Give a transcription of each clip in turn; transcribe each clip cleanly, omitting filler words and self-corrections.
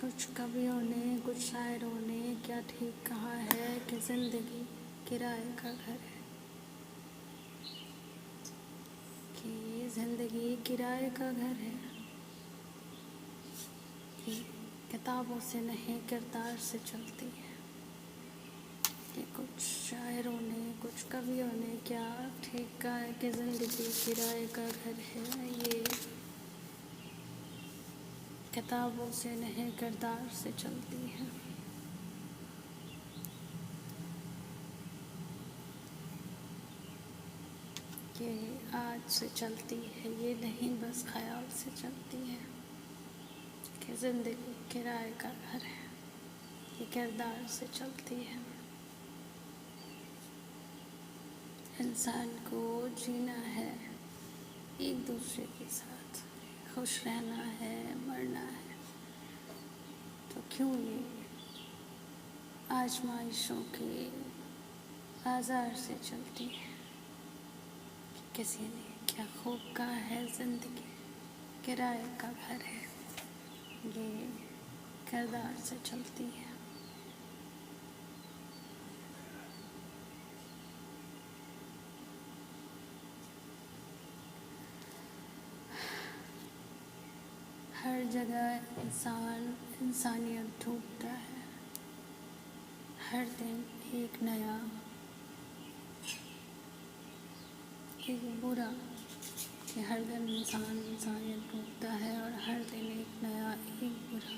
कुछ कवियों ने, कुछ शायरों ने क्या ठीक कहा है कि ज़िंदगी किराए का घर है, कि ज़िंदगी किराए का घर है, कि किताबों से नहीं किरदार से चलती है। कि कुछ शायरों ने, कुछ कवियों ने क्या ठीक कहा है कि ज़िंदगी किराए का घर है, ये किताबों से नहीं किरदार से चलती है। ये आज से चलती है, ये नहीं बस ख्याल से चलती है। कि ज़िंदगी किराए का घर है, ये किरदार से चलती है। इंसान को जीना है एक दूसरे के साथ, खुश रहना है, मरना है, तो क्यों ये आजमाइशों के बाजार से चलती है। किसी ने क्या खूब कहा है, ज़िंदगी किराए का घर है, ये किरदार से चलती है। हर जगह इंसानियत ढूंढता है, हर दिन एक नया, एक बुरा, कि हर दिन इंसानियत ढूंढता है और हर दिन एक नया, एक बुरा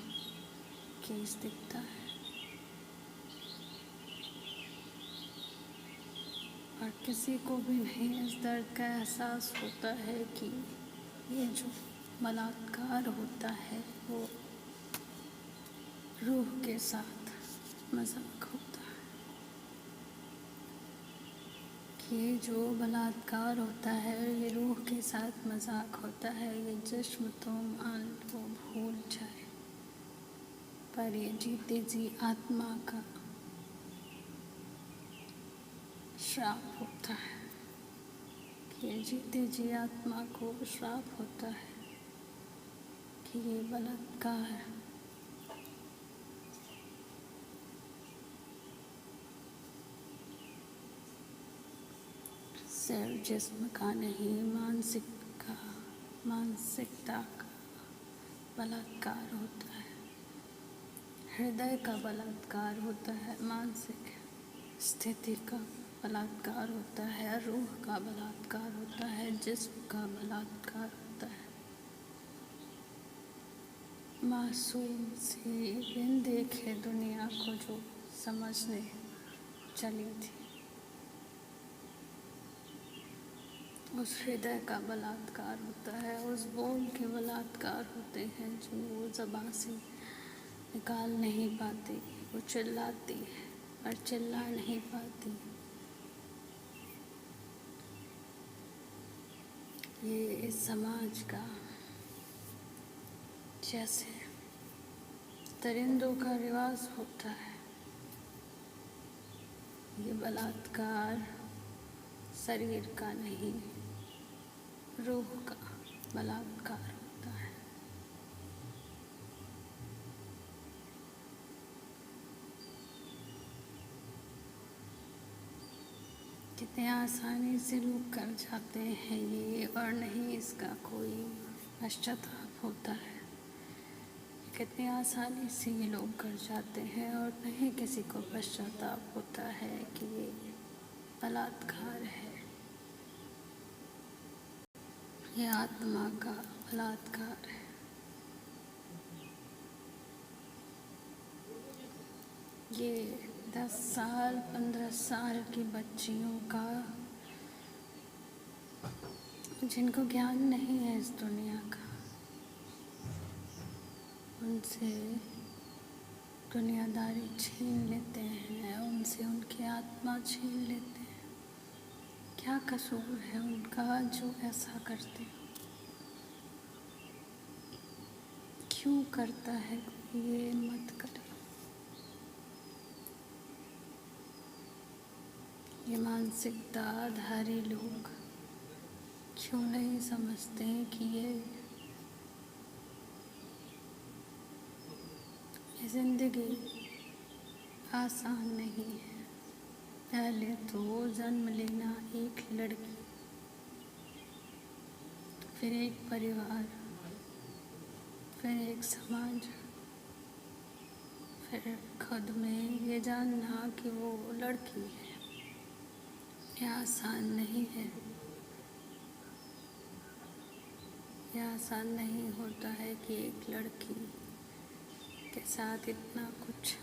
केस दिखता है। और किसी को भी नहीं इस दर्द का एहसास होता है कि ये जो बलात्कार होता है वो रूह के साथ मजाक होता है। कि ये जो बलात्कार होता है ये रूह के साथ मजाक होता है। ये जिस्म तो मान लो भूल जाए, पर ये जीते जी आत्मा का श्राप होता है। कि ये जीते जी आत्मा को श्राप होता है कि ये बलात्कार सिर्फ जिस्म का नहीं, मानसिकता का बलात्कार होता है, हृदय का बलात्कार होता है, मानसिक स्थिति का बलात्कार होता है, रूह का बलात्कार होता है, जिस्म का बलात्कार होता है। मासूम सी बिन देखे दुनिया को जो समझने चली थी, उस हृदय का बलात्कार होता है, उस बोल के बलात्कार होते हैं जो वो ज़बान से निकाल नहीं पाती। वो चिल्लाती है पर चिल्ला नहीं पाती। ये इस समाज का जैसे दरिंदों का रिवाज होता है, ये बलात्कार शरीर का नहीं, रूह का बलात्कार होता है। कितने आसानी से लोग कर जाते हैं ये, और नहीं इसका कोई पश्चाताप होता है। कितनी आसानी से ये लोग कर जाते हैं और नहीं किसी को पश्चाताप होता है कि ये बलात्कार है, ये आत्मा का बलात्कार है। ये 10 साल 15 साल की बच्चियों का, जिनको ज्ञान नहीं है इस दुनिया का, उनसे दुनियादारी छीन लेते हैं, उनसे उनकी आत्मा छीन लेते हैं। क्या कसूर है उनका जो ऐसा करते हैं? क्यों करता है ये मत करे? ये मानसिकताधारी लोग क्यों नहीं समझते कि ये जिंदगी आसान नहीं है। पहले तो जन्म लेना एक लड़की, फिर एक परिवार, फिर एक समाज, फिर खुद में ये जानना कि वो लड़की है। यह आसान नहीं है। यह आसान नहीं होता है कि एक लड़की के साथ इतना कुछ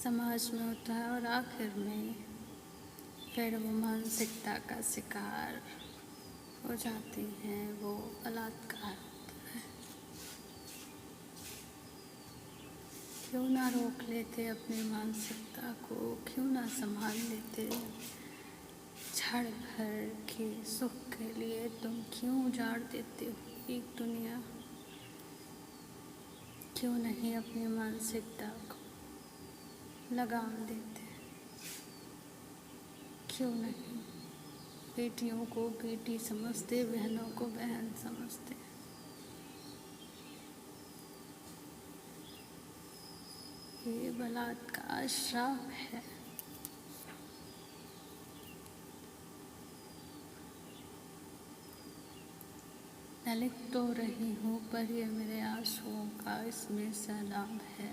समाज में होता है और आखिर में फिर वो मानसिकता का शिकार हो जाती हैं, वो बलात्कार होता है। क्यों ना रोक लेते अपनी मानसिकता को, क्यों ना संभाल लेते? क्षण भर के सुख के लिए तुम क्यों उजाड़ देते हो एक दुनिया? क्यों नहीं अपनी मानसिकता को लगाम देते? क्यों नहीं बेटियों को बेटी समझते, बहनों को बहन समझते? ये बलात्कार श्राप है। मैं लिख तो रही हूँ पर ये मेरे आंसुओं का इसमें सैलाब है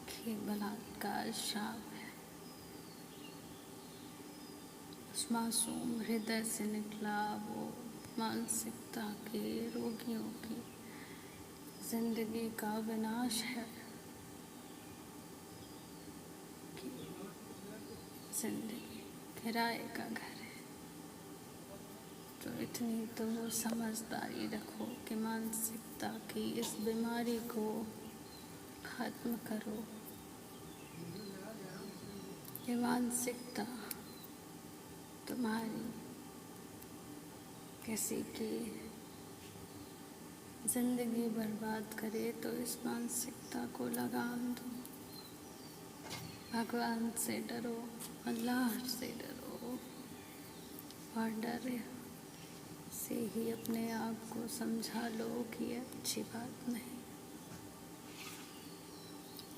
कि बलात्कार श्राप है। उस मासूम हृदय से निकला वो मानसिकता के रोगियों की जिंदगी का विनाश है कि जिंदगी किराए का घर है। तो इतनी तो समझदारी रखो कि मानसिकता की इस बीमारी को खत्म करो। ये मानसिकता तुम्हारी किसी की जिंदगी बर्बाद करे तो इस मानसिकता को लगाम दो। भगवान से डरो, अल्लाह से डरो और डर से ही अपने आप को समझा लो कि ये अच्छी बात नहीं।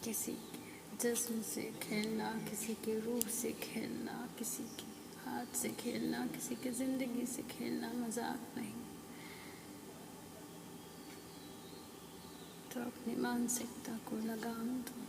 किसी के जिस्म से खेलना, किसी के रूह से खेलना, किसी के हाथ से खेलना, किसी के ज़िंदगी से खेलना मजाक नहीं। तो अपनी मानसिकता को लगाम दो।